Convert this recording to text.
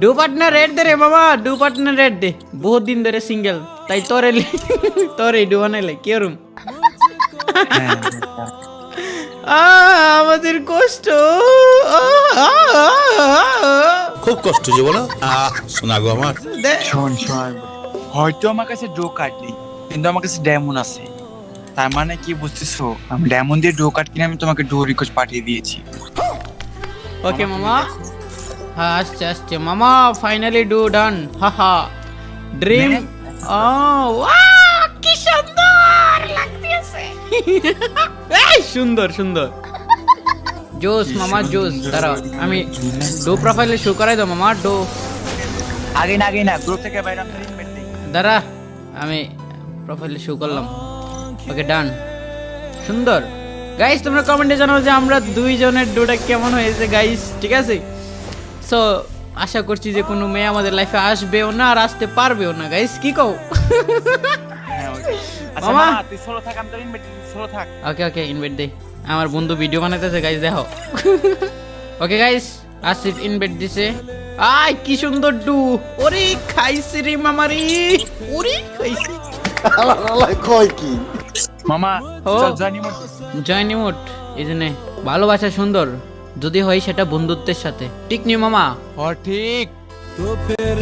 Do partner red দে রে মামা, do partner red দে। বহুত দিন ধরে সিঙ্গেল, তাই তোরে তোরে ডু বানাইলে কি রুম। আমাদের কষ্ট, খুব কষ্ট যে বলো শোনা গো আমার। শোন শোন, হয়তো আমার কাছে ডো কার্ড নেই, কিন্তু আমার কাছে ডায়মন্ড আছে। তার মানে কি বুঝতেছো, আমি ডায়মন্ড দিয়ে ডো কার্ড কিনে আমি তোমাকে ডো রিকোয়েস্ট পাঠিয়ে দিয়েছি। ওকে মামা, হ্যাঁ আসছে আসছে মামা, ফাইনালি ডু ডান, হাহা ড্রিম। ও কি সুন্দর লাগতেছে, এই সুন্দর সুন্দর জোস মামা জোস। দাঁড়াও আমি ডো প্রোফাইলে শো করাই দাও মামা। ডো আগে না গ্রুপ থেকে বাইরে আমি ইনভাইট দেই। দাঁড়া আমি প্রোফাইলে শো করলাম। ওকে ডান, সুন্দর। গাইস তোমরা কমেন্টে জানাও যে আমরা দুইজনের ডোটা কেমন হয়েছে গাইস, ঠিক আছে? সো আশা করছি যে কোনো মেয়ে আমাদের লাইফে আসবেও না আর আসতে পারবেও না গাইস, কি কও? আচ্ছা মামা। মামা তুই সোলো থাক, আমি তোর ইনভাইট দিই, সোলো থাক। ওকে ওকে ইনভাইট দে, আমার বন্ধু ভিডিও বানাইতেছে গাইস, দেখো। ওকে গাইস, আসিফ ইনভাইট দিছে। আই কি সুন্দর ডু, ওরে খাইছি রে মামারি, ওরে খাইছি। কয় কি মামা ও। চল জয়েন ইমোট। জয়েন ইমোট এই জন্যে ভালোবাসা সুন্দর, যদি হয় সেটা বন্ধুত্বের সাথে, ঠিক নি মামা? और ठीक तो फिर